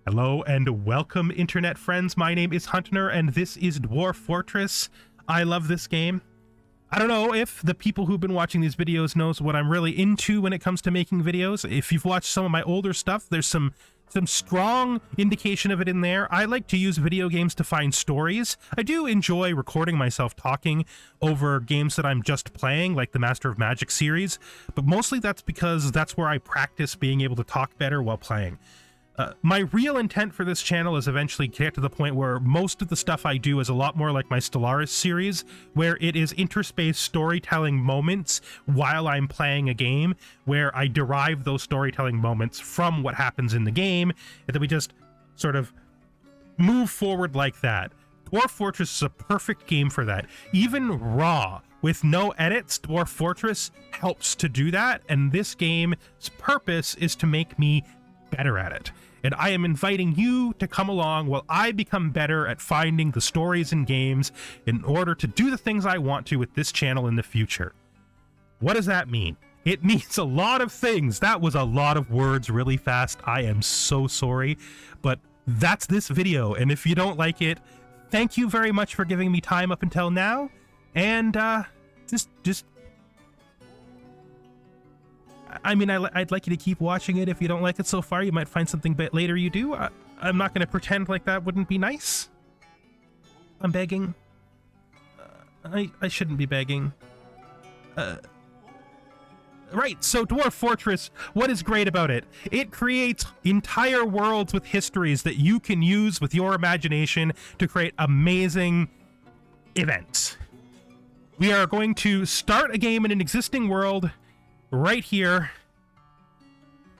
Hello and welcome, internet friends. My name is Hunter and this is Dwarf Fortress. I love this game. I don't know if the people who've been watching these videos knows what I'm really into when it comes to making videos. If you've watched some of my older stuff, there's some strong indication of it in there. I like to use video games to find stories. I do enjoy recording myself talking over games that I'm just playing, like the Master of Magic series, but mostly that's because that's where I practice being able to talk better while playing. My real intent for this channel is eventually get to the point where most of the stuff I do is a lot more like my Stellaris series, where it is interspaced storytelling moments while I'm playing a game, where I derive those storytelling moments from what happens in the game, and then we just sort of move forward like that. Dwarf Fortress is a perfect game for that. Even raw, with no edits, Dwarf Fortress helps to do that, and this game's purpose is to make me better at it. And I am inviting you to come along while I become better at finding the stories in games in order to do the things I want to with this channel in the future. What does that mean? It means a lot of things. That was a lot of words really fast. I am so sorry, but that's this video. And if you don't like it, thank you very much for giving me time up until now. And I mean, I'd like you to keep watching it. If you don't like it so far, you might find something later you do. I'm not going to pretend like that wouldn't be nice. I'm begging. I shouldn't be begging. Right, so Dwarf Fortress, what is great about it? It creates entire worlds with histories that you can use with your imagination to create amazing events. We are going to start a game in an existing world right here.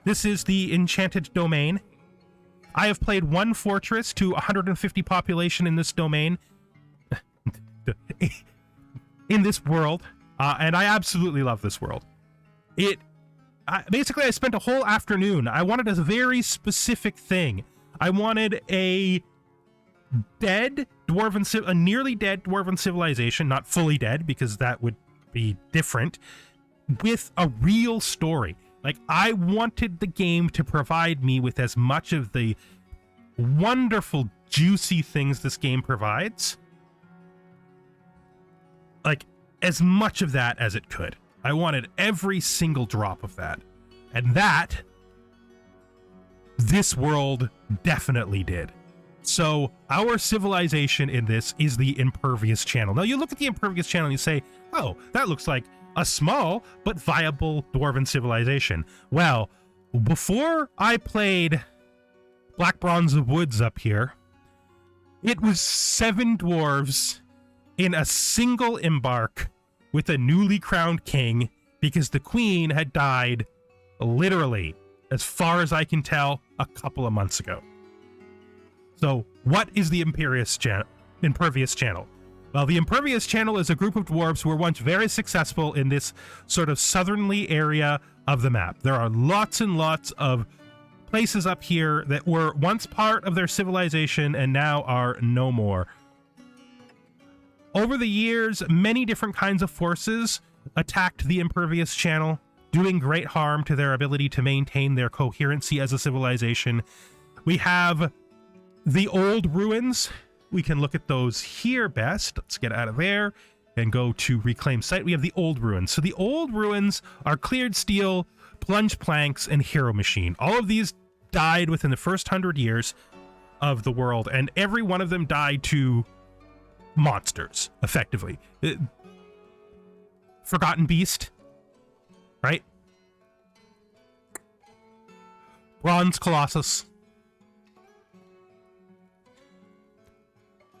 This is the Enchanted Domain. I have played one fortress to 150 population in this domain, in this world, and I absolutely love this world. Basically, I spent a whole afternoon. I wanted a very specific thing. I wanted a nearly dead dwarven civilization, not fully dead because that would be different, with a real story. Like, I wanted the game to provide me with as much of the wonderful, juicy things this game provides. Like, as much of that as it could. I wanted every single drop of that. And that, this world definitely did. So, our civilization in this is the Impervious Channel. Now, you look at the Impervious Channel and you say, oh, that looks like a small but viable dwarven civilization. Well, before I played Black Bronze of Woods up here, it was 7 dwarves in a single embark with a newly crowned king because the queen had died, literally, as far as I can tell, a couple of months ago. So, what is the Impervious Channel? Well, the Impervious Channel is a group of dwarves who were once very successful in this sort of southerly area of the map. There are lots and lots of places up here that were once part of their civilization and now are no more. Over the years, many different kinds of forces attacked the Impervious Channel, doing great harm to their ability to maintain their coherency as a civilization. We have the old ruins. We can look at those here best. Let's get out of there and go to reclaim site. We have the old ruins. So the old ruins are cleared steel, plunge planks, and hero machine. All of these died within the first 100 years of the world, and every one of them died to monsters, effectively. Forgotten Beast, right? Bronze Colossus.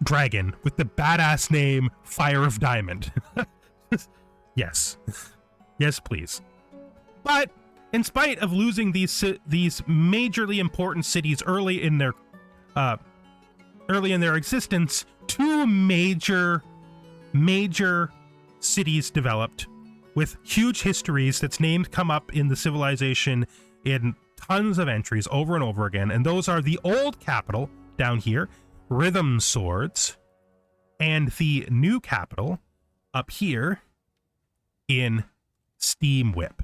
Dragon with the badass name Fire of Diamond. Yes. Yes, please. But in spite of losing these majorly important cities early in their existence, 2 major cities developed with huge histories that's named come up in the civilization in tons of entries over and over again, and those are the old capital down here, Rhythm Swords, and the new capital up here in Steam Whip.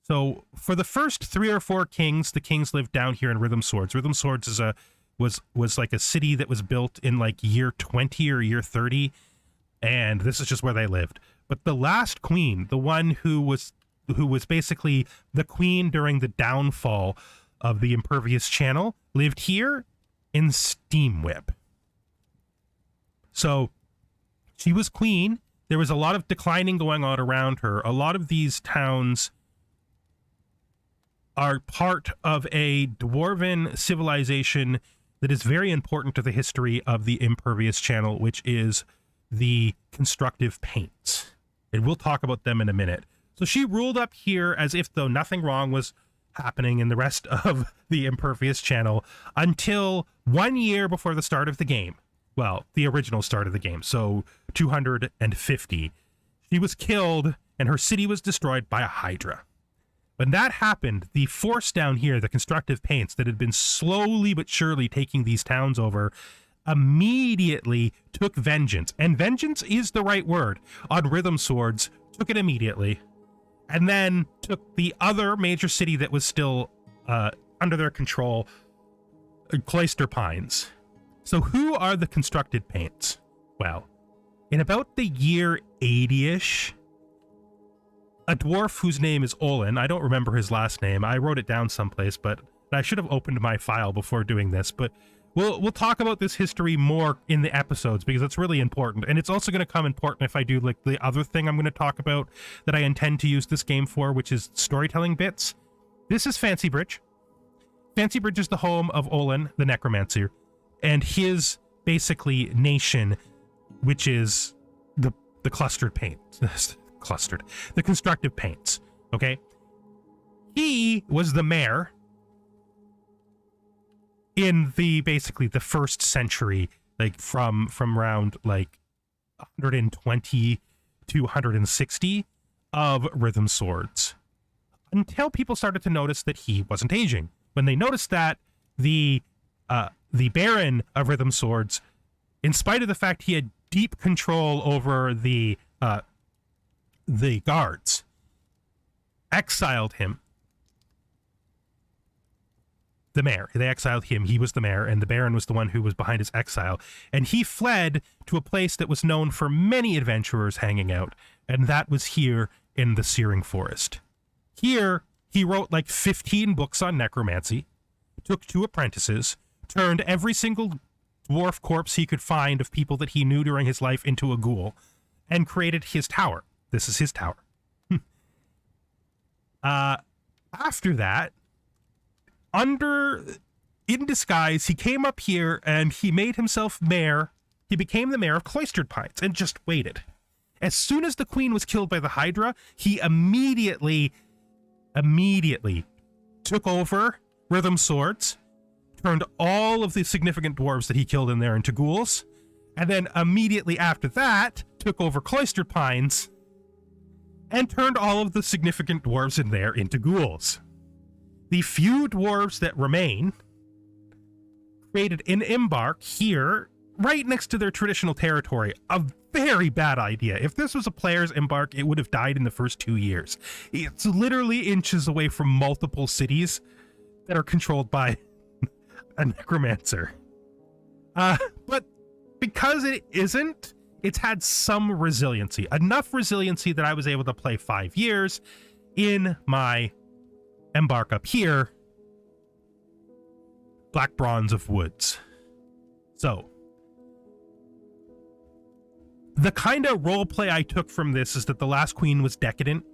So for the first 3 or 4 kings, the kings lived down here in Rhythm Swords. Rhythm Swords is was like a city that was built in like year 20 or year 30, and this is just where they lived. But the last queen, the one who was basically the queen during the downfall of the Impervious Channel, lived here in Steam Whip. So she was queen. There was a lot of declining going on around her. A lot of these towns are part of a Dwarven civilization that is very important to the history of the Impervious Channel, which is the Constructive Paints. And we'll talk about them in a minute. So she ruled up here as if though nothing wrong was happening in the rest of the Impervious Channel until 1 year before the start of the game. Well, the original start of the game, so 250. She was killed and her city was destroyed by a Hydra. When that happened, the force down here, the Constructive Paints, that had been slowly but surely taking these towns over, immediately took vengeance. And vengeance is the right word. On Rhythm Swords, took it immediately. And then took the other major city that was still under their control, Cloister Pines. So who are the Constructed Paints? Well, in about the year 80-ish, a dwarf whose name is Olin, I don't remember his last name, I wrote it down someplace, but I should have opened my file before doing this, but we'll talk about this history more in the episodes because it's really important, and it's also going to come important if I do like the other thing I'm going to talk about that I intend to use this game for, which is storytelling bits. This is Fancy Bridge. Fancy Bridge is the home of Olin, the Necromancer, and his basically nation, which is the clustered paints. The Constructive Paints. Okay, he was the mayor in the basically the first century, like from around like 120 to 160 of Rhythm Swords, until people started to notice that he wasn't aging. When they noticed that, the Baron of Rhythm Swords, in spite of the fact he had deep control over the guards, exiled him. The mayor. They exiled him. He was the mayor, and the Baron was the one who was behind his exile. And he fled to a place that was known for many adventurers hanging out, and that was here in the Searing Forest. Here, he wrote like 15 books on necromancy, took 2 apprentices, turned every single dwarf corpse he could find of people that he knew during his life into a ghoul, and created his tower. This is his tower. After that, in disguise, he came up here and he made himself mayor. He became the mayor of Cloistered Pines and just waited. As soon as the queen was killed by the Hydra, he immediately took over Rhythm Swords, turned all of the significant dwarves that he killed in there into ghouls, and then immediately after that, took over Cloistered Pines and turned all of the significant dwarves in there into ghouls. The few dwarves that remain created an embark here, right next to their traditional territory. A very bad idea. If this was a player's embark, it would have died in the first 2 years. It's literally inches away from multiple cities that are controlled by a necromancer. But because it isn't, it's had some resiliency. Enough resiliency that I was able to play 5 years in my embark up here, Black Bronze of Woods. So, the kind of roleplay I took from this is that the last queen was decadent,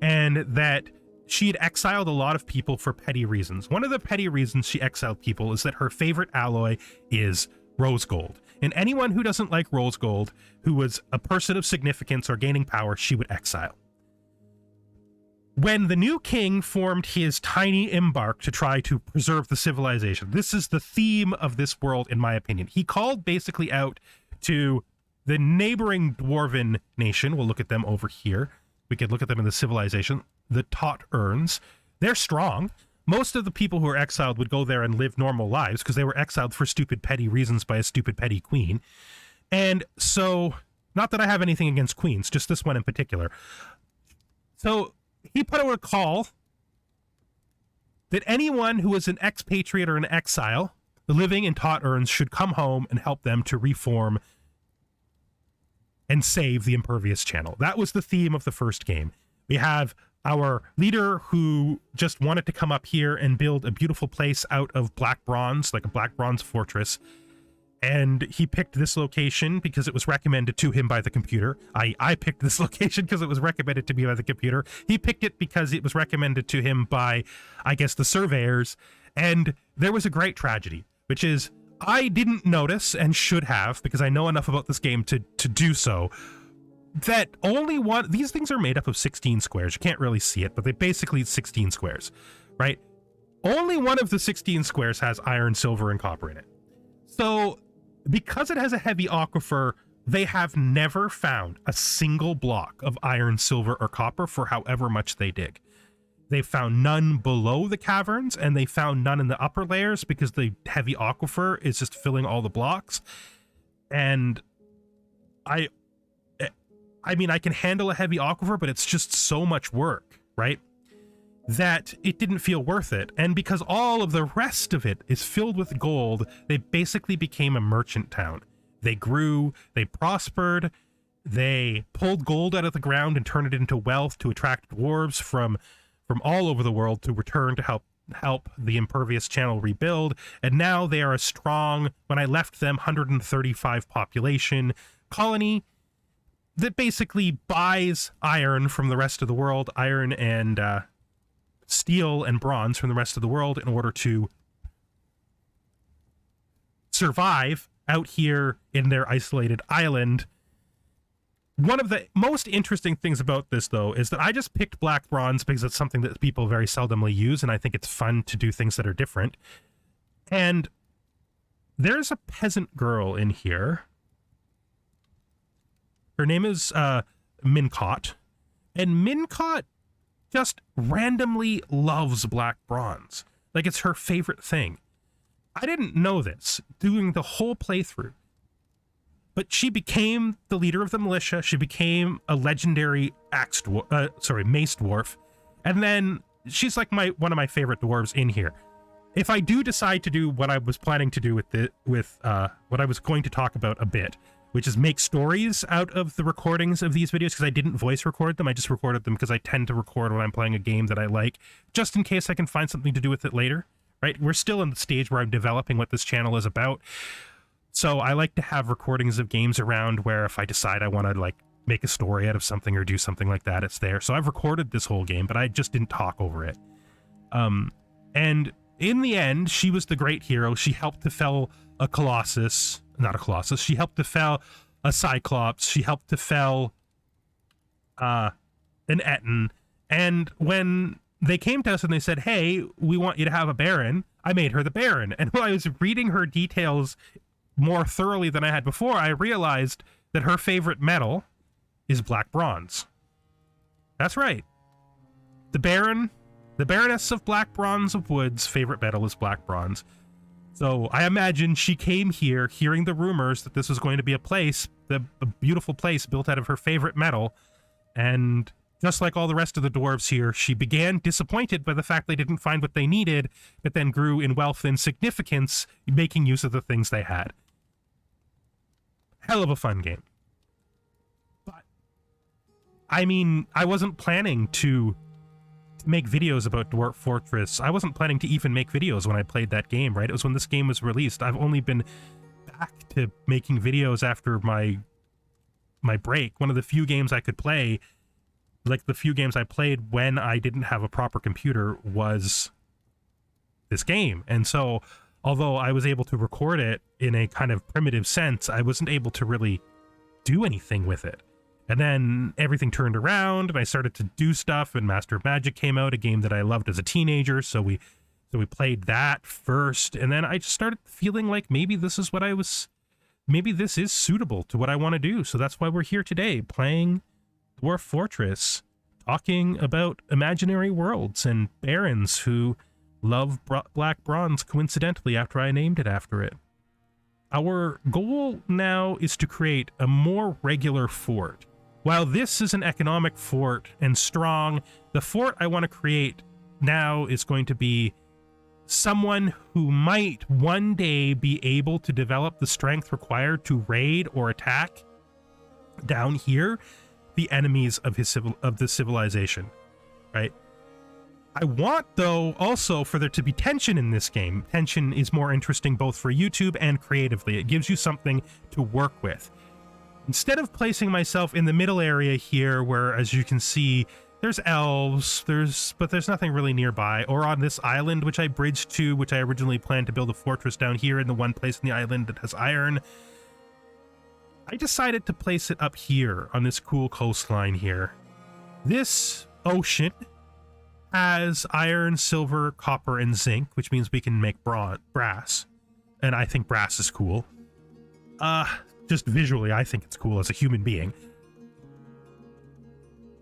and that she had exiled a lot of people for petty reasons. One of the petty reasons she exiled people is that her favorite alloy is rose gold. And anyone who doesn't like rose gold, who was a person of significance or gaining power, she would exile. When the new king formed his tiny embark to try to preserve the civilization, this is the theme of this world, in my opinion. He called basically out to the neighboring Dwarven nation. We'll look at them over here. We could look at them in the civilization. The Tot Urns. They're strong. Most of the people who are exiled would go there and live normal lives because they were exiled for stupid, petty reasons by a stupid, petty queen. And so, not that I have anything against queens, just this one in particular. So, he put out a call that anyone who is an expatriate or an exile living in Tot Urns should come home and help them to reform and save the Impervious Channel. That was the theme of the first game. We have our leader who just wanted to come up here and build a beautiful place out of black bronze, like a black bronze fortress. And he picked this location because it was recommended to him by the computer. I picked this location because it was recommended to me by the computer. He picked it because it was recommended to him by, I guess, the surveyors. And there was a great tragedy, which is I didn't notice, and should have, because I know enough about this game to do so, that only one... These things are made up of 16 squares. You can't really see it, but they basically 16 squares, right? Only one of the 16 squares has iron, silver, and copper in it. So because it has a heavy aquifer, they have never found a single block of iron, silver, or copper for however much they dig. They found none below the caverns, and they found none in the upper layers because the heavy aquifer is just filling all the blocks. And I mean, I can handle a heavy aquifer, but it's just so much work, right? That it didn't feel worth it. And because all of the rest of it is filled with gold, they basically became a merchant town. They grew, they prospered, they pulled gold out of the ground and turned it into wealth to attract dwarves from all over the world to return to help the Impervious Channel rebuild. And now they are a strong, when I left them, 135 population colony that basically buys iron from the rest of the world, iron and steel and bronze from the rest of the world in order to survive out here in their isolated island. One of the most interesting things about this, though, is that I just picked black bronze because it's something that people very seldomly use, and I think it's fun to do things that are different. And there's a peasant girl in here. Her name is Mincott, and Mincott just randomly loves black bronze. Like, it's her favorite thing. I didn't know this doing the whole playthrough, but she became the leader of the militia. She became a legendary mace dwarf, and then she's like one of my favorite dwarves in here. If I do decide to do what I was planning to do with what I was going to talk about a bit, which is make stories out of the recordings of these videos, because I didn't voice record them. I just recorded them because I tend to record when I'm playing a game that I like, just in case I can find something to do with it later, right? We're still in the stage where I'm developing what this channel is about. So I like to have recordings of games around where if I decide I want to like make a story out of something or do something like that, it's there. So I've recorded this whole game, but I just didn't talk over it. And in the end, she was the great hero. She helped to fell a colossus. Not a colossus. She helped to fell a cyclops. She helped to fell an Etten. And when they came to us and they said, hey, we want you to have a baron, I made her the baron. And when I was reading her details more thoroughly than I had before, I realized that her favorite metal is black bronze. That's right. The Baroness of Black Bronze of Wood's favorite metal is black bronze. So I imagine she came here hearing the rumors that this was going to be a beautiful place built out of her favorite metal. And just like all the rest of the dwarves here, she began disappointed by the fact they didn't find what they needed, but then grew in wealth and significance, making use of the things they had. Hell of a fun game. But, I mean, I wasn't planning to make videos about Dwarf Fortress. I wasn't planning to even make videos when I played that game, right? It was when this game was released. I've only been back to making videos after my break. One of the few games I could play, like the few games I played when I didn't have a proper computer, was this game. And so, although I was able to record it in a kind of primitive sense, I wasn't able to really do anything with it. And then everything turned around and I started to do stuff, and Master of Magic came out, a game that I loved as a teenager. So we played that first, and then I just started feeling like maybe this is maybe this is suitable to what I want to do. So that's why we're here today, playing Dwarf Fortress, talking about imaginary worlds and barons who love black bronze, coincidentally, after I named it after it. Our goal now is to create a more regular fort. While this is an economic fort and strong, the fort I want to create now is going to be someone who might one day be able to develop the strength required to raid or attack down here the enemies of this civilization, right? I want, though, also for there to be tension in this game. Tension is more interesting both for YouTube and creatively. It gives you something to work with. Instead of placing myself in the middle area here, where, as you can see, there's elves, but there's nothing really nearby, or on this island, which I bridged to, which I originally planned to build a fortress down here in the one place in the island that has iron, I decided to place it up here on this cool coastline here. This ocean has iron, silver, copper, and zinc, which means we can make brass. And I think brass is cool. Just visually, I think it's cool as a human being.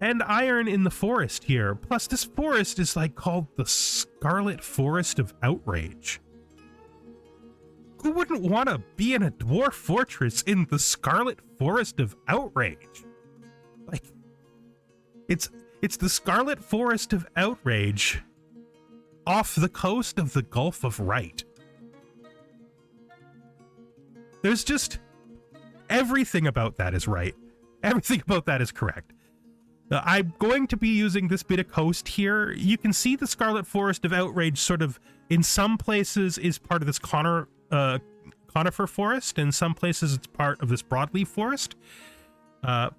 And iron in the forest here. Plus, this forest is like called the Scarlet Forest of Outrage. Who wouldn't want to be in a dwarf fortress in the Scarlet Forest of Outrage? Like, it's the Scarlet Forest of Outrage off the coast of the Gulf of Right. There's just everything about that is right. Everything about that is correct. I'm going to be using this bit of coast here. You can see the Scarlet Forest of Outrage sort of, in some places, is part of this conifer forest. In some places, it's part of this broadleaf forest.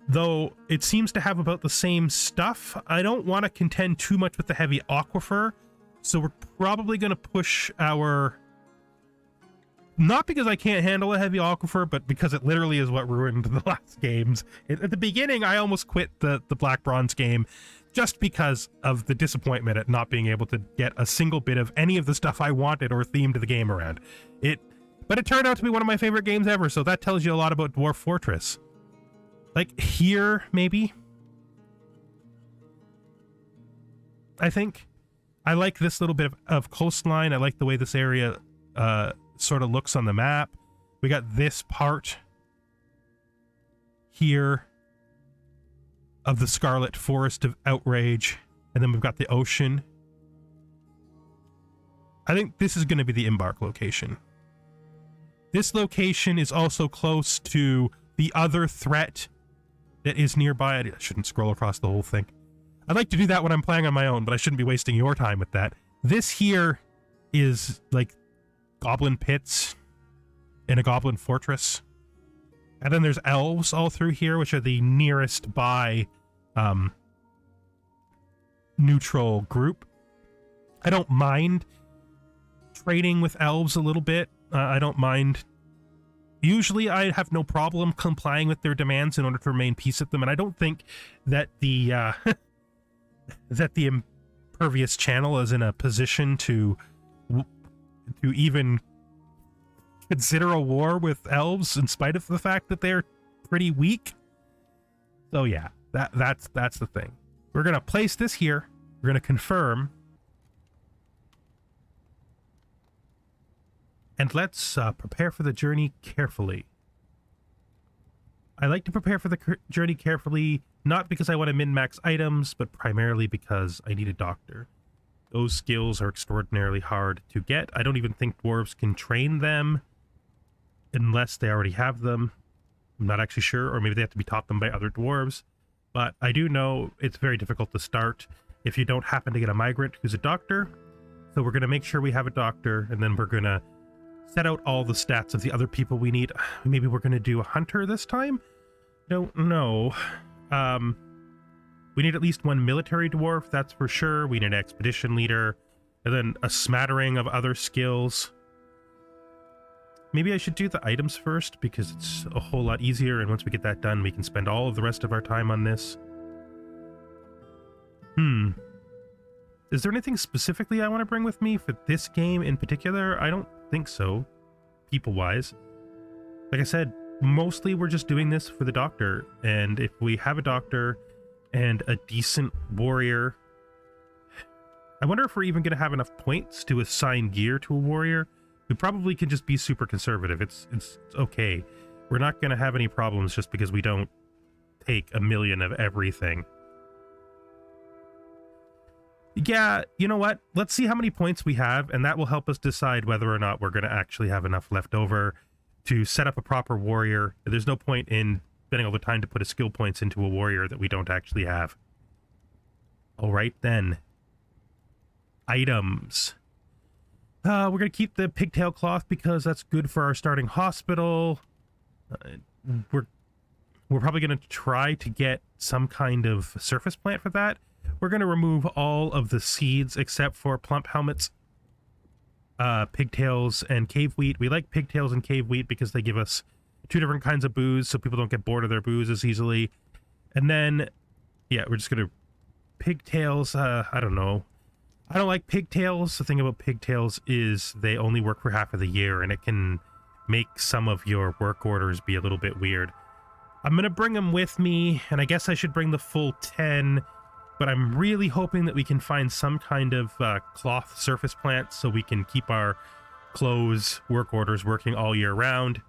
Though it seems to have about the same stuff. I don't want to contend too much with the heavy aquifer, so we're probably going to push our... Not because I can't handle a heavy aquifer, but because it literally is what ruined the last games. At the beginning, I almost quit the Black Bronze game just because of the disappointment at not being able to get a single bit of any of the stuff I wanted or themed the game around. But it turned out to be one of my favorite games ever, so that tells you a lot about Dwarf Fortress. Like here, maybe? I think. I like this little bit of coastline. I like the way this area sort of looks on the map. We got this part here of the Scarlet Forest of Outrage, and then we've got the ocean. I think this is going to be the embark location. This location is also close to the other threat that is nearby. I shouldn't scroll across the whole thing. I'd like to do that when I'm playing on my own, but I shouldn't be wasting your time with that. This here is like goblin pits in a goblin fortress. And then there's elves all through here, which are the nearest by neutral group. I don't mind trading with elves a little bit. I don't mind. Usually I have no problem complying with their demands in order to remain peace with them, and I don't think that the that the Impervious Channel is in a position to even consider a war with elves in spite of the fact that they're pretty weak. So yeah, that's the thing. We're gonna place this here. We're gonna confirm. And let's prepare for the journey carefully. I like to prepare for the journey carefully, not because I want to min-max items, but primarily because I need a doctor. Those skills are extraordinarily hard to get. I don't even think dwarves can train them unless they already have them. I'm not actually sure, or maybe they have to be taught them by other dwarves. But I do know it's very difficult to start if you don't happen to get a migrant who's a doctor. So we're going to make sure we have a doctor, and then we're going to set out all the stats of the other people we need. Maybe we're going to do a hunter this time? Don't know. We need at least one military dwarf, that's for sure. We need an expedition leader, and then a smattering of other skills. Maybe I should do the items first, because it's a whole lot easier, and once we get that done, we can spend all of the rest of our time on this. Is there anything specifically I want to bring with me for this game in particular? I don't think so, people-wise. Like I said, mostly we're just doing this for the doctor, and if we have a doctor and a decent warrior, I wonder if we're even going to have enough points to assign gear to a warrior. We probably can just be super conservative. It's okay. We're not going to have any problems just because we don't take 1 million of everything. Yeah, you know what? Let's see how many points we have, and that will help us decide whether or not we're going to actually have enough left over to set up a proper warrior. There's no point in spending all the time to put a skill points into a warrior that we don't actually have. All right, then. Items. We're going to keep the pigtail cloth because that's good for our starting hospital. We're probably going to try to get some kind of surface plant for that. We're going to remove all of the seeds except for plump helmets, pigtails, and cave wheat. We like pigtails and cave wheat because they give us 2 different kinds of booze so people don't get bored of their booze as easily. And then, yeah, we're just going to... Pigtails, I don't know. I don't like pigtails. The thing about pigtails is they only work for half of the year, and it can make some of your work orders be a little bit weird. I'm going to bring them with me, and I guess I should bring the full 10, but I'm really hoping that we can find some kind of cloth surface plant so we can keep our clothes work orders working all year round.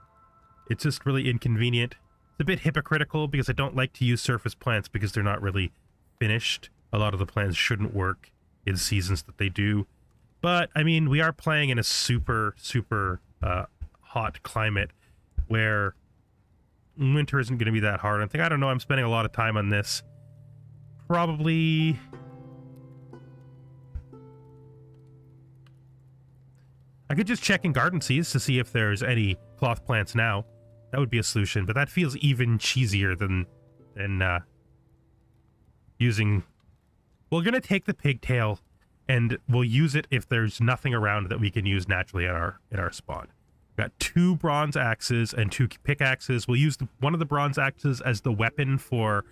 It's just really inconvenient. It's a bit hypocritical because I don't like to use surface plants because they're not really finished. A lot of the plants shouldn't work in seasons that they do. But, I mean, we are playing in a super, super hot climate where winter isn't going to be that hard. I don't know, I'm spending a lot of time on this. Probably... I could just check in Garden Seas to see if there's any cloth plants now. That would be a solution, but that feels even cheesier than using... We're going to take the pigtail, and we'll use it if there's nothing around that we can use naturally in our spawn. We've got 2 bronze axes and 2 pickaxes. We'll use one of the bronze axes as the weapon for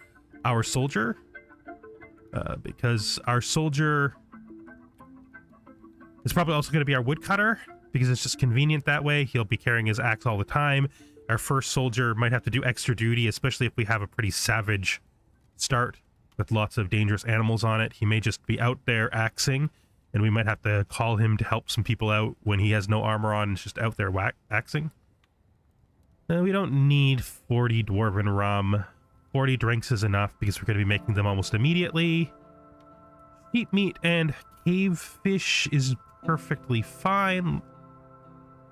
our soldier, because our soldier is probably also going to be our woodcutter, because it's just convenient that way. He'll be carrying his axe all the time. Our first soldier might have to do extra duty, especially if we have a pretty savage start with lots of dangerous animals on it. He may just be out there axing, and we might have to call him to help some people out when he has no armor on and is just out there axing. We don't need 40 dwarven rum. 40 drinks is enough because we're going to be making them almost immediately. Sheep meat and cave fish is perfectly fine.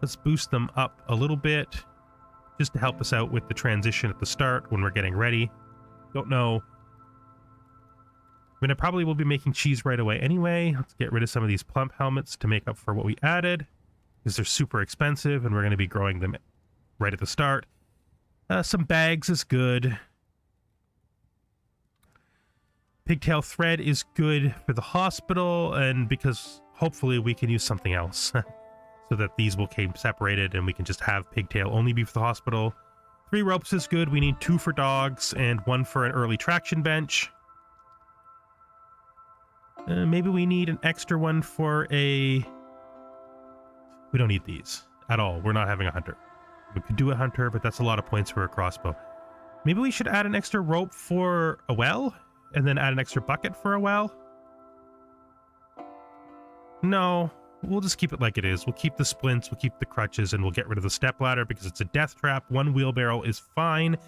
Let's boost them up a little bit just to help us out with the transition at the start when we're getting ready. Don't know. I mean, I probably will be making cheese right away anyway. Let's get rid of some of these plump helmets to make up for what we added, because they're super expensive and we're going to be growing them right at the start. Some bags is good. Pigtail thread is good for the hospital, and because hopefully we can use something else so that these will keep separated and we can just have pigtail only be for the hospital. 3 ropes is good. We need 2 for dogs and 1 for an early traction bench. Maybe we need an extra one for a... We don't need these at all. We're not having a hunter. We could do a hunter, but that's a lot of points for a crossbow. Maybe we should add an extra rope for a well, and then add an extra bucket for a well. No, we'll just keep it like it is. We'll keep the splints, we'll keep the crutches, and we'll get rid of the stepladder because it's a death trap. 1 wheelbarrow is fine.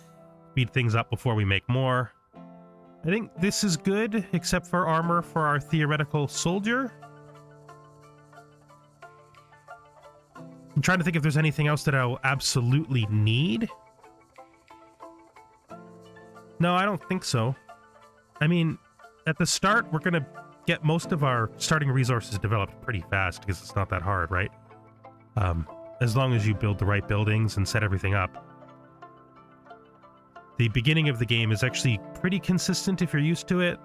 Speed things up before we make more. I think this is good, except for armor for our theoretical soldier. I'm trying to think if there's anything else that I'll absolutely need. No, I don't think so. I mean, at the start, we're going to get most of our starting resources developed pretty fast because it's not that hard, right? As long as you build the right buildings and set everything up. The beginning of the game is actually pretty consistent if you're used to it.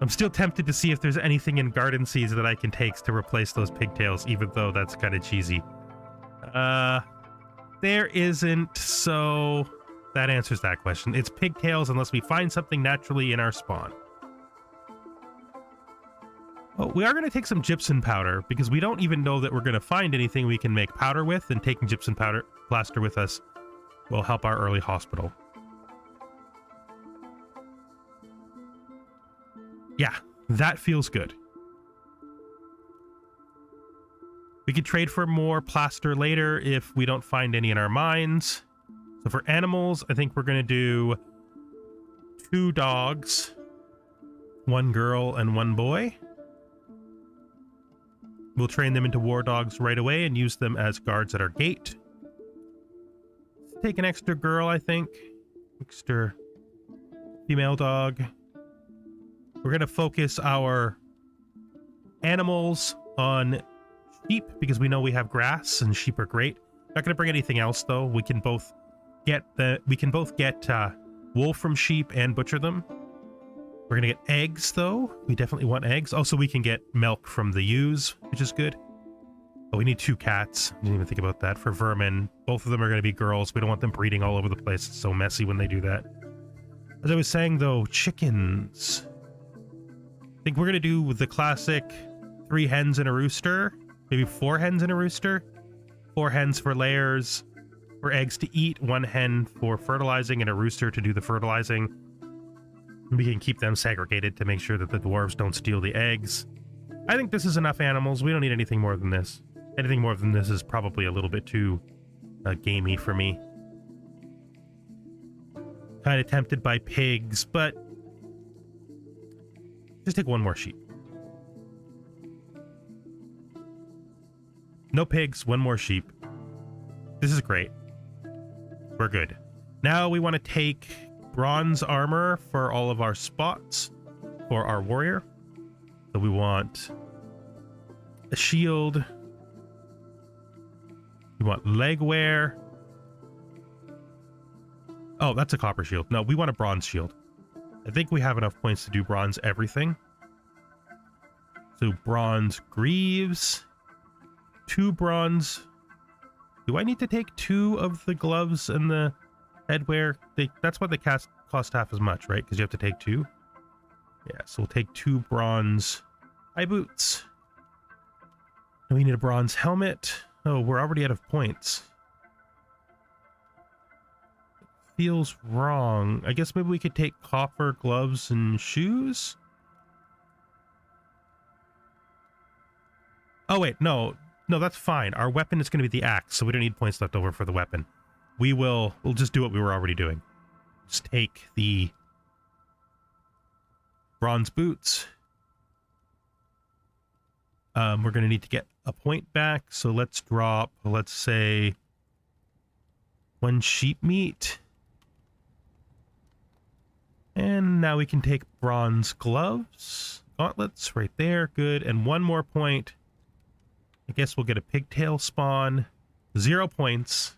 I'm still tempted to see if there's anything in Garden Seas that I can take to replace those pigtails, even though that's kind of cheesy. There isn't, so that answers that question. It's pigtails unless we find something naturally in our spawn. Oh, we are going to take some gypsum powder because we don't even know that we're going to find anything we can make powder with, and taking gypsum powder plaster with us will help our early hospital. Yeah, that feels good. We could trade for more plaster later if we don't find any in our mines. So for animals, I think we're going to do 2 dogs, 1 girl, and 1 boy. We'll train them into war dogs right away and use them as guards at our gate. Let's take an extra girl, I think. Extra female dog. We're going to focus our animals on sheep because we know we have grass and sheep are great. Not going to bring anything else though. We can both get wool from sheep and butcher them. We're gonna get eggs though. We definitely want eggs. Also, we can get milk from the ewes, which is good. Oh, we need 2 cats. I didn't even think about that. For vermin, both of them are going to be girls. We don't want them breeding all over the place. It's so messy when they do that. As I was saying though, chickens. I think we're gonna do the classic 3 hens and a rooster. Maybe 4 hens and a rooster. 4 hens for layers, for eggs to eat, 1 hen for fertilizing, and a rooster to do the fertilizing. We can keep them segregated to make sure that the dwarves don't steal the eggs. I think this is enough animals. We don't need anything more than this. Anything more than this is probably a little bit too gamey for me. Kind of tempted by pigs, but just take 1 more sheep. No pigs, 1 more sheep. This is great. We're good. Now we want to take bronze armor for all of our spots for our warrior. So we want a shield. We want leg wear. Oh, that's a copper shield. No, we want a bronze shield. I think we have enough points to do bronze everything. So bronze greaves. 2 bronze. Do I need to take 2 of the gloves and the headwear? That's why they cost half as much, right? Because you have to take 2. Yeah, so we'll take 2 bronze eye boots. And we need a bronze helmet. Oh, we're already out of points. Feels wrong. I guess maybe we could take copper gloves and shoes? Oh, wait, no. No, that's fine. Our weapon is going to be the axe, so we don't need points left over for the weapon. We'll just do what we were already doing. Just take the bronze boots. We're going to need to get a point back, so let's drop, let's say, 1 sheep meat. And now we can take bronze gloves. Gauntlets right there, good. And 1 more point. I guess we'll get a pigtail spawn. 0 points.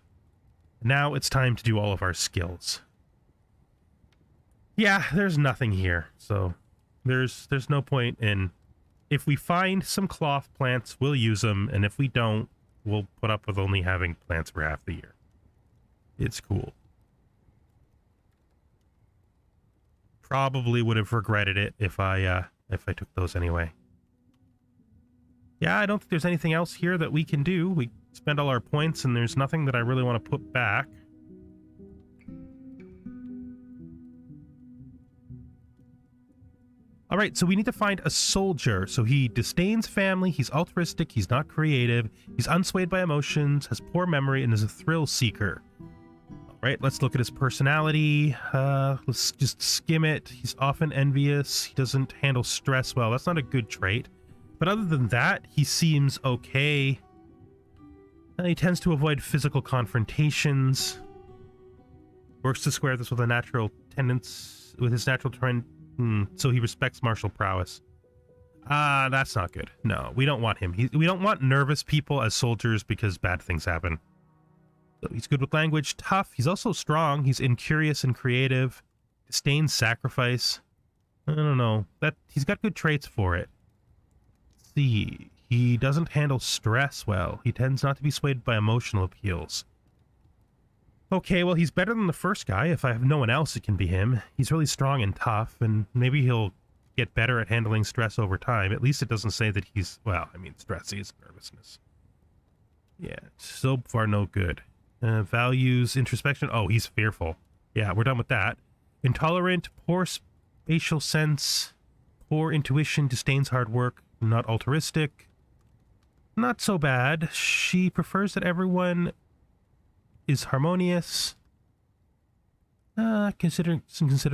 Now it's time to do all of our skills. Yeah, there's nothing here. So there's no point in... If we find some cloth plants, we'll use them. And if we don't, we'll put up with only having plants for half the year. It's cool. Probably would have regretted it if I took those anyway. Yeah, I don't think there's anything else here that we can do. We spend all our points, and there's nothing that I really want to put back. All right, so we need to find a soldier. So he disdains family, he's altruistic, he's not creative, he's unswayed by emotions, has poor memory, and is a thrill seeker. All right, let's look at his personality. Let's just skim it. He's often envious. He doesn't handle stress well. That's not a good trait. But other than that, he seems okay. He tends to avoid physical confrontations. Works to square this with a natural tendency, with his natural trend. So he respects martial prowess. That's not good. No, we don't want him. We don't want nervous people as soldiers because bad things happen. So he's good with language, tough. He's also strong. He's incurious and creative. Disdains sacrifice. I don't know. He's got good traits for it. Let's see. He doesn't handle stress well. He tends not to be swayed by emotional appeals. Okay, well, he's better than the first guy. If I have no one else, it can be him. He's really strong and tough, and maybe he'll get better at handling stress over time. At least it doesn't say that he's, well, I mean, stress is nervousness. Yeah, so far no good. Values, introspection. Oh, he's fearful. Yeah, we're done with that. Intolerant, poor spatial sense, poor intuition, disdains hard work, not altruistic. Not so bad. She prefers that everyone is harmonious. Consider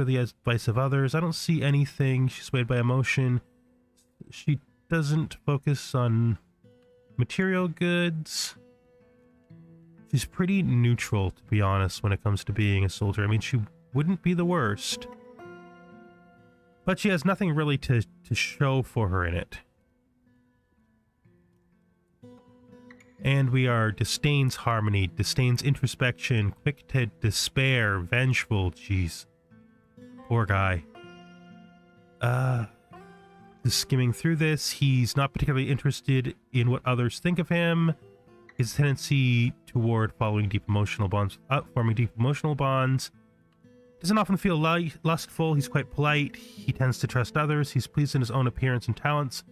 the advice of others. I don't see anything. She's swayed by emotion. She doesn't focus on material goods. She's pretty neutral, to be honest, when it comes to being a soldier. I mean, she wouldn't be the worst. But she has nothing really to show for her in it. And we are disdains harmony, disdains introspection, quick to despair, vengeful. Jeez. Poor guy. Just skimming through this, he's not particularly interested in what others think of him. His tendency toward forming deep emotional bonds. Doesn't often feel lustful. He's quite polite. He tends to trust others. He's pleased in his own appearance and talents.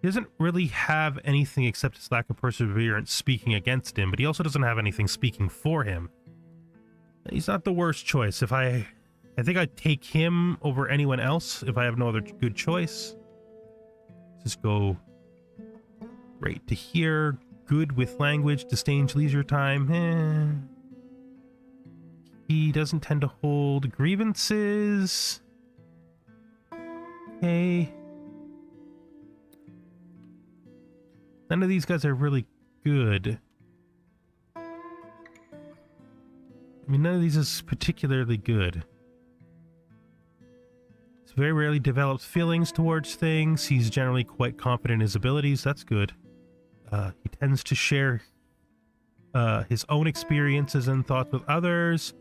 He doesn't really have anything except his lack of perseverance speaking against him, but he also doesn't have anything speaking for him. He's not the worst choice. I think I'd take him over anyone else if I have no other good choice. Just go right to here. Good with language, disdains leisure time. He doesn't tend to hold grievances. Okay. None of these guys are really good. I mean, none of these is particularly good. He's very rarely develops feelings towards things. He's generally quite confident in his abilities. That's good. He tends to share his own experiences and thoughts with others.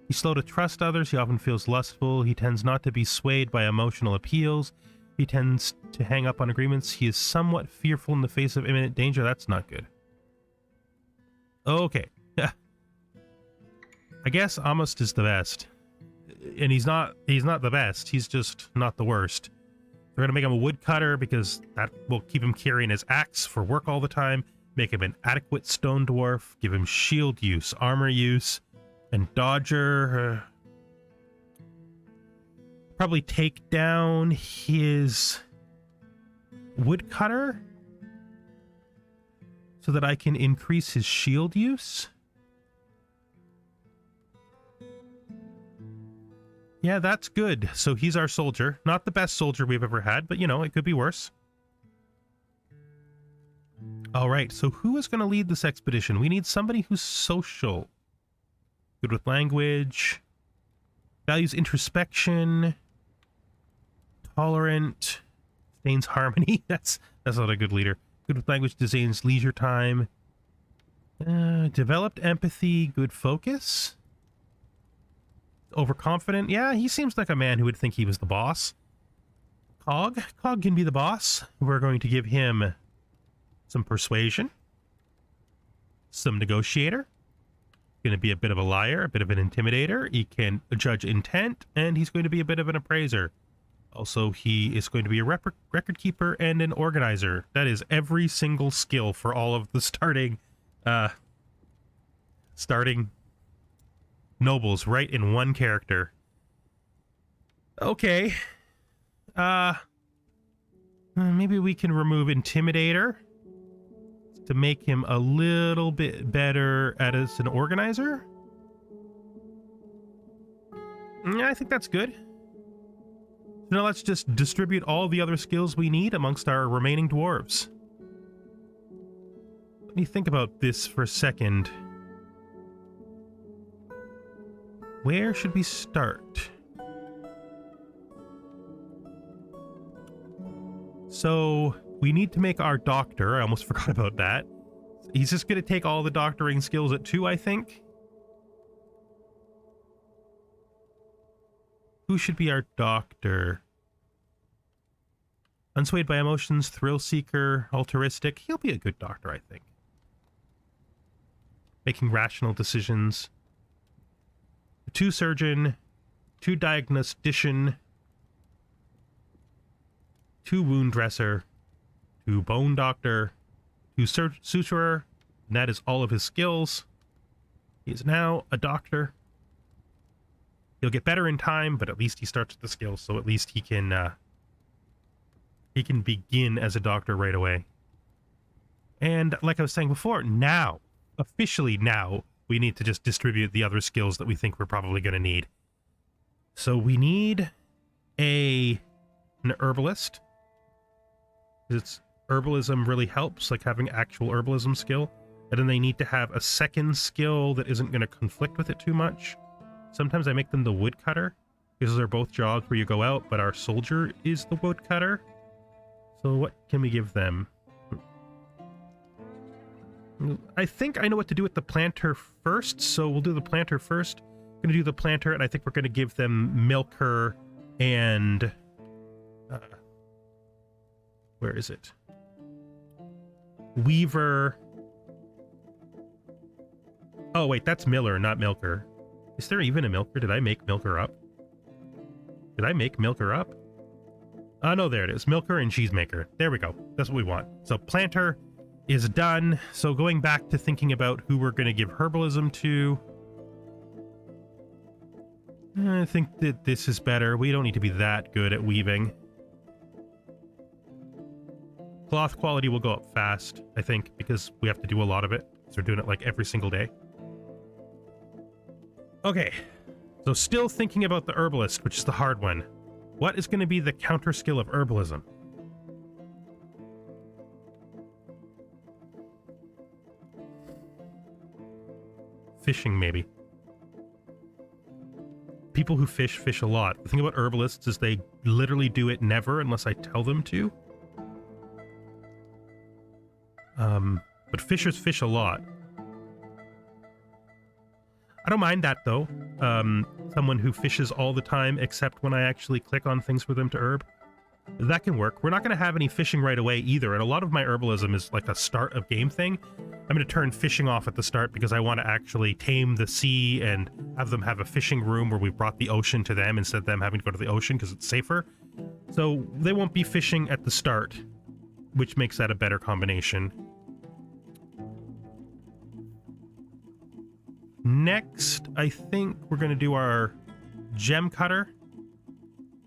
He's slow to trust others. He often feels lustful. He tends not to be swayed by emotional appeals. He tends to hang up on agreements. He is somewhat fearful in the face of imminent danger. That's not good. Okay. I guess Amos is the best. And he's not the best. He's just not the worst. We're going to make him a woodcutter because that will keep him carrying his axe for work all the time. Make him an adequate stone dwarf. Give him shield use, armor use, and dodger. Probably take down his woodcutter so that I can increase his shield use. Yeah, that's good. So he's our soldier. Not the best soldier we've ever had, but you know, it could be worse. All right, so who is going to lead this expedition? We need somebody who's social. Good with language. Values introspection. Tolerant. Disdains harmony. That's not a good leader. Good with language, disdains leisure time. Developed empathy, good focus. Overconfident. Yeah, he seems like a man who would think he was the boss. Cog can be the boss. We're going to give him some persuasion, some negotiator. Going to be a bit of a liar, a bit of an intimidator. He can judge intent, and he's going to be a bit of an appraiser. Also, he is going to be a record keeper and an organizer. That is every single skill for all of the starting nobles right in one character. Okay. Maybe we can remove Intimidator to make him a little bit better as an organizer. Yeah, I think that's good. So now let's just distribute all the other skills we need amongst our remaining dwarves. Let me think about this for a second. Where should we start? So we need to make our doctor. I almost forgot about that. He's just going to take all the doctoring skills at 2, I think. Who should be our doctor? Unswayed by emotions, thrill seeker, altruistic. He'll be a good doctor, I think. Making rational decisions. 2 surgeon, 2 diagnostician, 2 wound dresser, 2 bone doctor, 2 suturer, and that is all of his skills. He is now a doctor. He'll get better in time, but at least he starts with the skills, so at least he can begin as a doctor right away. And like I was saying before, now, officially now, we need to just distribute the other skills that we think we're probably going to need. So we need an herbalist. It's herbalism really helps, like having actual herbalism skill. And then they need to have a second skill that isn't going to conflict with it too much. Sometimes I make them the woodcutter, because they're both jobs where you go out, but our soldier is the woodcutter. So what can we give them? I think I know what to do with the planter first, so we'll do the planter first. I'm going to do the planter, and I think we're going to give them milker and... where is it? Weaver. Oh, wait, that's Miller, not Milker. Is there even a Milker? Did I make Milker up? Did I make Milker up? Oh, no, there it is. Milker and Cheesemaker. There we go. That's what we want. So planter is done. So going back to thinking about who we're going to give herbalism to. I think that this is better. We don't need to be that good at weaving. Cloth quality will go up fast, I think, because we have to do a lot of it. So we're doing it like every single day. Okay, so still thinking about the herbalist, which is the hard one. What is going to be the counter skill of herbalism? Fishing, maybe. People who fish a lot. The thing about herbalists is they literally do it never unless I tell them to. But fishers fish a lot. I don't mind that, though. Someone who fishes all the time, except when I actually click on things for them to herb. That can work. We're not going to have any fishing right away, either, and a lot of my herbalism is like a start of game thing. I'm going to turn fishing off at the start because I want to actually tame the sea and have them have a fishing room where we've brought the ocean to them instead of them having to go to the ocean because it's safer. So they won't be fishing at the start, which makes that a better combination. Next, I think we're going to do our gem cutter,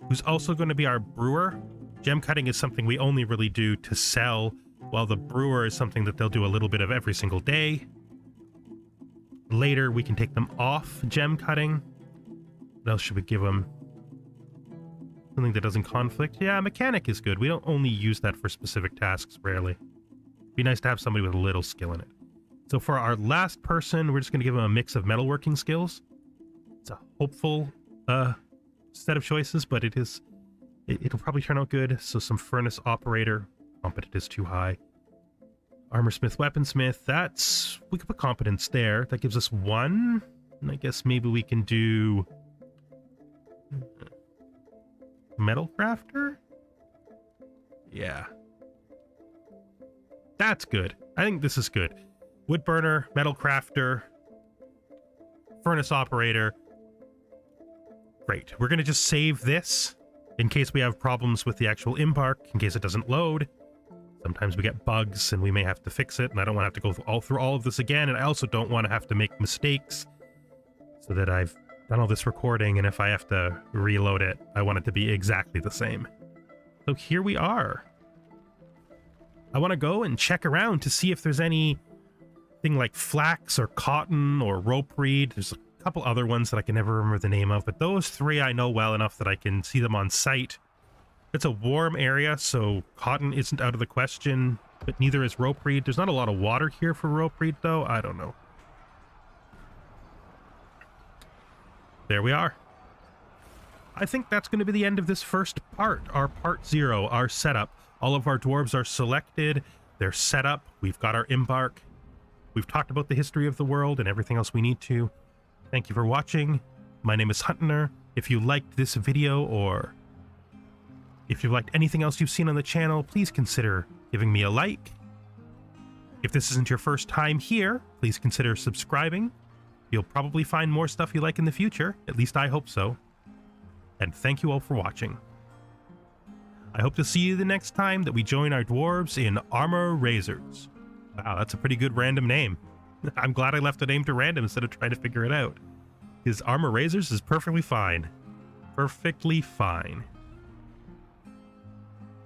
who's also going to be our brewer. Gem cutting is something we only really do to sell, while the brewer is something that they'll do a little bit of every single day. Later, we can take them off gem cutting. What else should we give them? Something that doesn't conflict. Yeah, mechanic is good. We don't only use that for specific tasks, rarely. Be nice to have somebody with a little skill in it. So for our last person, we're just going to give them a mix of metalworking skills. It's a hopeful set of choices, but it'll probably turn out good. So some furnace operator. Competent is too high. Armorsmith, weaponsmith. We could put competence there. That gives us 1. And I guess maybe we can do metal crafter. Yeah. That's good. I think this is good. Wood burner, metal crafter, furnace operator. Great. We're going to just save this in case we have problems with the actual embark, in case it doesn't load. Sometimes we get bugs and we may have to fix it, and I don't want to have to go through all of this again, and I also don't want to have to make mistakes so that I've done all this recording, and if I have to reload it, I want it to be exactly the same. So here we are. I want to go and check around to see if there's anything like flax or cotton or rope reed. There's a couple other ones that I can never remember the name of, but those 3 I know well enough that I can see them on site. It's a warm area, so cotton isn't out of the question, but neither is rope reed. There's not a lot of water here for rope reed, though. I don't know. There we are. I think that's going to be the end of this first part, our part 0, our setup. All of our dwarves are selected, they're set up, we've got our embark. We've talked about the history of the world and everything else we need to. Thank you for watching. My name is Huntner. If you liked this video, or if you liked anything else you've seen on the channel, please consider giving me a like. If this isn't your first time here, please consider subscribing. You'll probably find more stuff you like in the future. At least I hope so. And thank you all for watching. I hope to see you the next time that we join our dwarves in Armorrazors. Wow, that's a pretty good random name. I'm glad I left the name to random instead of trying to figure it out. Because Armorrazors is perfectly fine. Perfectly fine.